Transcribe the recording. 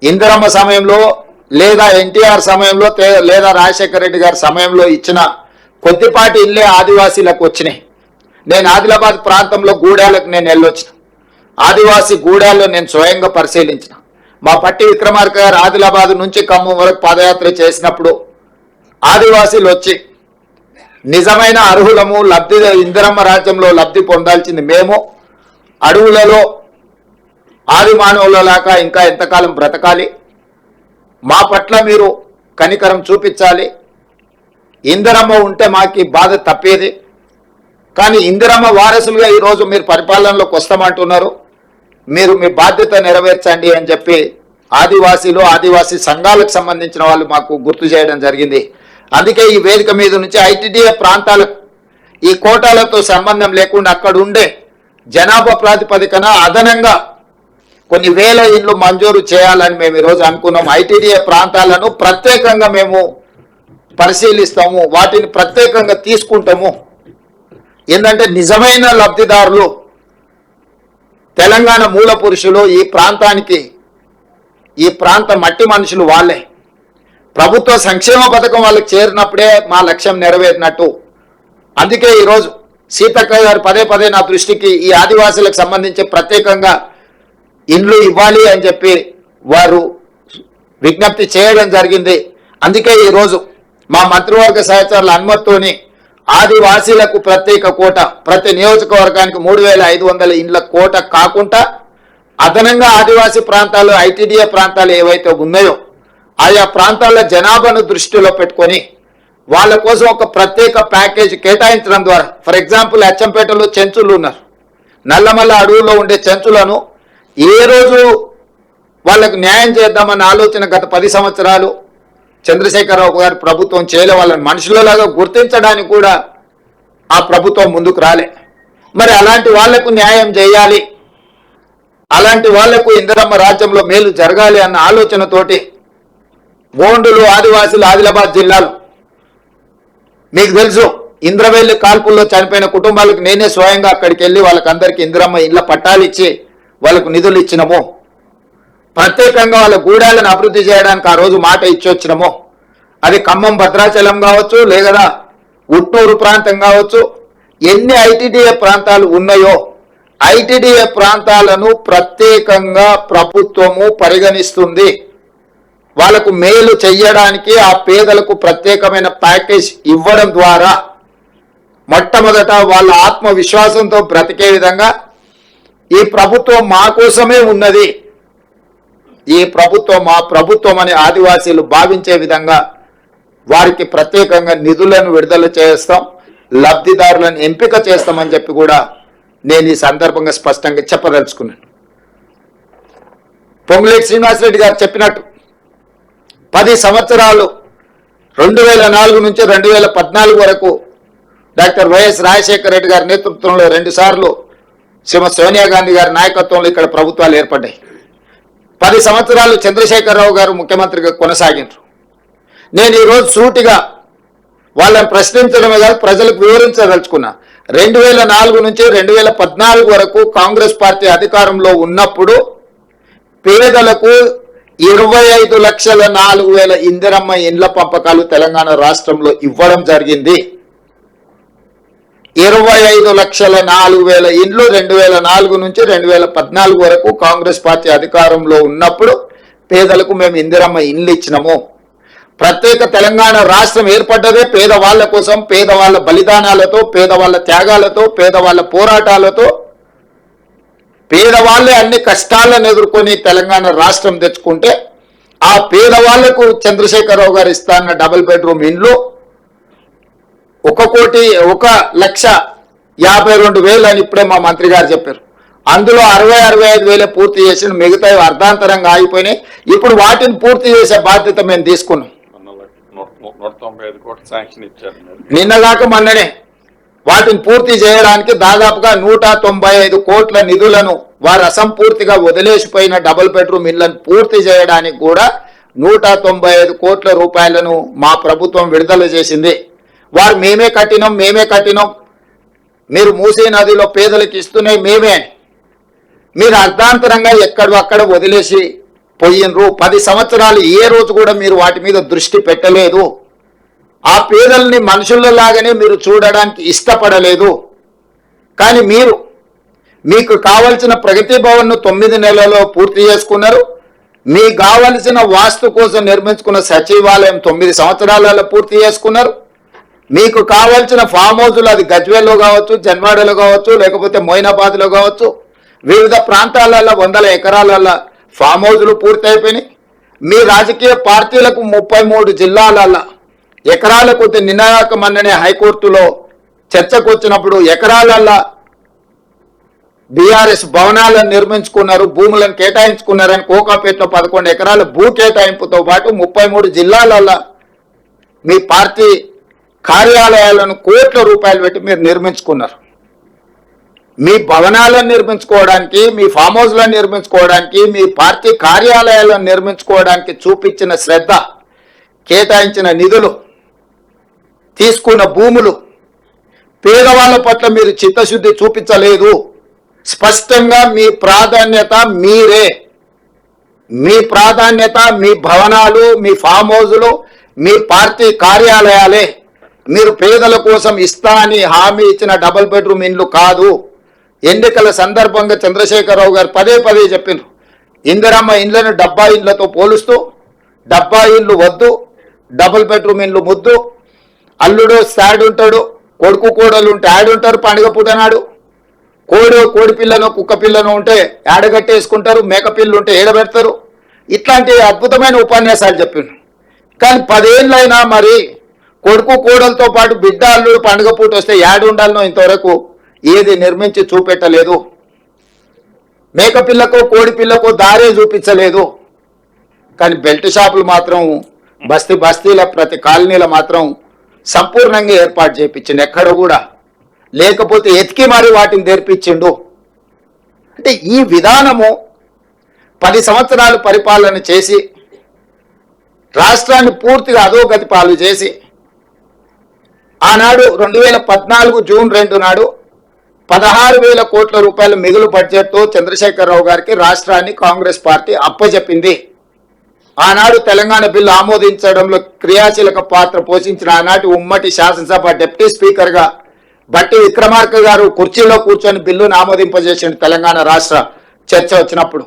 ఇందిరమ్మ సమయంలో లేదా ఎన్టీఆర్ సమయంలో లేదా రాజశేఖర రెడ్డి గారి సమయంలో ఇచ్చిన కొద్దిపాటి ఇల్లే ఆదివాసీలకు వచ్చినాయి. నేను ఆదిలాబాద్ ప్రాంతంలో గూడాలకు నేను వెళ్ళొచ్చిన. ఆదివాసీ గూడాల్లో నేను స్వయంగా పరిశీలించిన. మా పట్టి విక్రమార్క గారు ఆదిలాబాద్ నుంచి ఖమ్మం వరకు పాదయాత్ర చేసినప్పుడు ఆదివాసీలు వచ్చి నిజమైన అర్హులము, ఇందిరమ్మ రాజ్యంలో లబ్ధి పొందాల్సింది మేము, అడవులలో ఆది మానవులలాగా ఇంకా ఎంతకాలం బ్రతకాలి, మా పట్ల మీరు కనికరం చూపించాలి, ఇందిరమ్మ ఉంటే మాకు బాధ తప్పేది, కానీ ఇందిరమ్మ వారసులుగా ఈరోజు మీరు పరిపాలనలోకి వస్తామంటున్నారు, మీరు మీ బాధ్యత నెరవేర్చండి అని చెప్పి ఆదివాసీ సంఘాలకు సంబంధించిన వాళ్ళు మాకు గుర్తు చేయడం జరిగింది. అందుకే ఈ వేదిక మీద నుంచి ఐటీడీఏ ప్రాంతాలకు ఈ కోటాలతో సంబంధం లేకుండా అక్కడ ఉండే జనాభా ప్రాతిపదికన అదనంగా కొన్ని వేల ఇండ్లు మంజూరు చేయాలని మేము ఈరోజు అనుకున్నాం. ఐటీడీఏ ప్రాంతాలను ప్రత్యేకంగా మేము పరిశీలిస్తాము, వాటిని ప్రత్యేకంగా తీసుకుంటాము. ఏంటంటే నిజమైన లబ్ధిదారులు తెలంగాణ మూల పురుషులు, ఈ ప్రాంత మట్టి మనుషులు వాళ్ళే. ప్రభుత్వ సంక్షేమ పథకం వాళ్ళకి చేరినప్పుడే మా లక్ష్యం నెరవేరినట్టు. అందుకే ఈరోజు సీతక్క గారు పదే నా దృష్టికి ఈ ఆదివాసులకు సంబంధించి ప్రత్యేకంగా ఇండ్లు ఇవ్వాలి అని చెప్పి వారు విజ్ఞప్తి చేయడం జరిగింది. అందుకే ఈరోజు మా మంత్రివర్గ సహచరుల అనుమతితోని ఆదివాసీలకు ప్రత్యేక కోట, ప్రతి నియోజకవర్గానికి 3500 ఇండ్ల కోట కాకుండా అదనంగా ఆదివాసీ ప్రాంతాలు, ఐటీడీఏ ప్రాంతాలు ఏవైతే ఉన్నాయో ఆయా ప్రాంతాల జనాభాను దృష్టిలో పెట్టుకొని వాళ్ళ కోసం ఒక ప్రత్యేక ప్యాకేజ్ కేటాయించడం ద్వారా, ఫర్ ఎగ్జాంపుల్ అచ్చంపేటలో చెంచులు ఉన్నారు, నల్లమల్ల అడవుల్లో ఉండే చెంచులను ఏ రోజు వాళ్ళకు న్యాయం చేద్దామన్న ఆలోచన గత 10 సంవత్సరాలు చంద్రశేఖరరావు గారి ప్రభుత్వం చేయలే. వాళ్ళని మనుషులలాగా గుర్తించడానికి కూడా ఆ ప్రభుత్వం ముందుకు రాలే. మరి అలాంటి వాళ్లకు న్యాయం చేయాలి, అలాంటి వాళ్లకు ఇందిరమ్మ రాజ్యంలో మేలు జరగాలి అన్న ఆలోచనతోటి గోండులు ఆదివాసులు ఆదిలాబాద్ జిల్లాలో మీకు తెలుసు ఇంద్రవెల్లి కాల్పుల్లో చనిపోయిన కుటుంబాలకు నేనే స్వయంగా అక్కడికి వెళ్ళి వాళ్ళకందరికీ ఇందిరమ్మ ఇళ్ల పట్టాలు ఇచ్చి వాళ్ళకు నిధులు ఇచ్చినము. ప్రత్యేకంగా వాళ్ళ గూడాలను అభివృద్ధి చేయడానికి ఆ రోజు మాట ఇచ్చొచ్చినము. అది ఖమ్మం భద్రాచలం కావచ్చు, లేదా ఉట్టూరు ప్రాంతం కావచ్చు, ఎన్ని ఐటీడీఏ ప్రాంతాలు ఉన్నాయో ఐటీడీఏ ప్రాంతాలను ప్రత్యేకంగా ప్రభుత్వము పరిగణిస్తుంది. వాళ్ళకు మేలు చెయ్యడానికి ఆ పేదలకు ప్రత్యేకమైన ప్యాకేజ్ ఇవ్వడం ద్వారా మొట్టమొదట వాళ్ళ ఆత్మవిశ్వాసంతో బ్రతికే విధంగా ఈ ప్రభుత్వం మా కోసమే ఉన్నది, ఈ ప్రభుత్వం మా ప్రభుత్వం అని ఆదివాసీలు భావించే విధంగా వారికి ప్రత్యేకంగా నిధులను విడుదల చేస్తాం, లబ్ధిదారులను ఎంపిక చేస్తామని చెప్పి కూడా నేను ఈ సందర్భంగా స్పష్టంగా చెప్పదలుచుకున్నాను. పొంగులేటి శ్రీనివాసరెడ్డి గారు చెప్పినట్టు 10 సంవత్సరాలు 2004 నుంచి 2014 వరకు డాక్టర్ వైఎస్ రాజశేఖర రెడ్డి గారి నేతృత్వంలో 2 సార్లు శ్రీమతి సోనియా గాంధీ గారి నాయకత్వంలో ఇక్కడ ప్రభుత్వాలు ఏర్పడ్డాయి. 10 సంవత్సరాలు చంద్రశేఖరరావు గారు ముఖ్యమంత్రిగా కొనసాగించారు. నేను ఈరోజు సూటిగా వాళ్ళని ప్రశ్నించడమే కాదు ప్రజలకు వివరించదలుచుకున్నా. 2004 నుంచి 2014 వరకు కాంగ్రెస్ పార్టీ అధికారంలో ఉన్నప్పుడు పేదలకు 25,04,000 ఇందిరమ్మ ఇండ్ల పంపకాలు తెలంగాణ రాష్ట్రంలో ఇవ్వడం జరిగింది. 25,04,000 ఇండ్లు 2004 నుంచి 2014 వరకు కాంగ్రెస్ పార్టీ అధికారంలో ఉన్నప్పుడు పేదలకు మేము ఇందిరమ్మ ఇండ్లు ఇచ్చినాము. ప్రత్యేక తెలంగాణ రాష్ట్రం ఏర్పడ్డదే పేదవాళ్ల కోసం, పేదవాళ్ల బలిదానాలతో, పేదవాళ్ల త్యాగాలతో, పేదవాళ్ల పోరాటాలతో. పేదవాళ్లే అన్ని కష్టాలను ఎదుర్కొని తెలంగాణ రాష్ట్రం తెచ్చుకుంటే ఆ పేదవాళ్లకు చంద్రశేఖరరావు గారు ఇస్తాన్న డబుల్ బెడ్రూమ్ ఇండ్లు 1,52,000 అని ఇప్పుడే మా మంత్రి గారు చెప్పారు. అందులో 60-65 పూర్తి చేసిన, మిగతా అర్ధాంతరంగా ఆగిపోయినాయి. ఇప్పుడు వాటిని పూర్తి చేసే బాధ్యత మేము తీసుకున్నాం. నిన్నగాక మొన్ననే వాటిని పూర్తి చేయడానికి దాదాపుగా 195 కోట్ల నిధులను వారు అసంపూర్తిగా వదిలేసిపోయిన డబుల్ బెడ్రూమ్ ఇళ్లను పూర్తి చేయడానికి కూడా 195 కోట్ల రూపాయలను మా ప్రభుత్వం విడుదల చేసింది. వారు మేమే కట్టినాం, మీరు మూసీ నదిలో పేదలకు ఇస్తున్నాయి మేమే అని మీరు అర్ధాంతరంగా ఎక్కడో అక్కడ వదిలేసి పోయినరు. 10 సంవత్సరాలు ఏ రోజు కూడా మీరు వాటి మీద దృష్టి పెట్టలేదు. ఆ పేదల్ని మనుషులలాగానే మీరు చూడడానికి ఇష్టపడలేదు. కానీ మీకు కావలసిన ప్రగతి భవన్ను 9 నెలల్లో పూర్తి చేసుకున్నారు. మీకు కావలసిన వాస్తు కోసం నిర్మించుకున్న సచివాలయం 9 సంవత్సరాలలో పూర్తి చేసుకున్నారు. మీకు కావలసిన ఫామ్ హౌజులు, అది గజ్వేల్లో కావచ్చు, జన్వాడలో కావచ్చు, లేకపోతే మొయినాబాద్లో కావచ్చు, వివిధ ప్రాంతాలలో 100 ఎకరాలలో ఫామ్ హౌజులు పూర్తి అయిపోయినాయి. మీ రాజకీయ పార్టీలకు 33 జిల్లాలలో ఎకరాల కొద్ది నినాకమన్ననే హైకోర్టులో చర్చకు వచ్చినప్పుడు ఎకరాలల్లో బీఆర్ఎస్ భవనాలను నిర్మించుకున్నారు, భూములను కేటాయించుకున్నారని కోకాపేటలో 11 ఎకరాల భూ కేటాయింపుతో పాటు 33 జిల్లాలలో మీ పార్టీ కార్యాలయాలను కోట్ల రూపాయలు పెట్టి మీరు నిర్మించుకున్నారు. మీ భవనాలను నిర్మించుకోవడానికి, మీ ఫామ్ హౌస్లను నిర్మించుకోవడానికి, మీ పార్టీ కార్యాలయాలను నిర్మించుకోవడానికి చూపించిన శ్రద్ధ, కేటాయించిన నిధులు, తీసుకున్న భూములు, పేదవాళ్ళ పట్ల మీరు చిత్తశుద్ధి చూపించలేదు. స్పష్టంగా మీ ప్రాధాన్యత మీరే. మీ ప్రాధాన్యత మీ భవనాలు, మీ ఫామ్ హౌజులు, మీ పార్టీ కార్యాలయాలే. మీరు పేదల కోసం ఇస్తా అని హామీ ఇచ్చిన డబుల్ బెడ్రూమ్ ఇండ్లు కాదు. ఎన్నికల సందర్భంగా చంద్రశేఖరరావు గారు పదే చెప్పినారు, ఇందిరమ్మ ఇండ్లను డబ్బా ఇండ్లతో పోలుస్తూ, డబ్బా ఇండ్లు వద్దు, డబుల్ బెడ్రూమ్ ఇండ్లు ముద్దు. అల్లుడు సాడ్ ఉంటాడు, కొడుకు కోడలు ఉంటే ఆడుంటారు. పండుగ పూటనాడు కోడి పిల్లను కుక్క పిల్లను ఉంటే ఆడగట్టేసుకుంటారు, మేకపిల్లు ఉంటే ఏడబెడతారు. ఇట్లాంటి అద్భుతమైన ఉపన్యాసాలు చెప్పిండు. కానీ 10 ఏళ్ళైనా మరి కొడుకు కోడలతో పాటు బిడ్డ అల్లుడు పండుగ పూట వస్తే ఉండాలనో ఇంతవరకు ఏది నిర్మించి చూపెట్టలేదు. మేకపిల్లకు కోడి పిల్లకు దారే చూపించలేదు. కానీ బెల్ట్ షాపులు మాత్రం బస్తీల ప్రతి కాలనీలో మాత్రం సంపూర్ణంగా ఏర్పాటు చేయించిండు. ఎక్కడ కూడా లేకపోతే ఎతికి మరి వాటిని తెరిపించిండు. అంటే ఈ విధానము 10 సంవత్సరాలు పరిపాలన చేసి రాష్ట్రాన్ని పూర్తిగా అధోగతి పాలు చేసి ఆనాడు 2014 జూన్ 2 నాడు 16,000 కోట్ల రూపాయల మిగులు బడ్జెట్తో చంద్రశేఖరరావు గారికి రాష్ట్రాన్ని కాంగ్రెస్ పార్టీ అప్పచెప్పింది. ఆనాడు తెలంగాణ బిల్లు ఆమోదించడంలో క్రియాశీలక పాత్ర పోషించిన ఆనాటి ఉమ్మడి శాసనసభ డిప్యూటీ స్పీకర్గా బట్టి విక్రమార్క గారు కుర్చీలో కూర్చొని బిల్లును ఆమోదింపజేసిన తెలంగాణ రాష్ట్ర చర్చ వచ్చినప్పుడు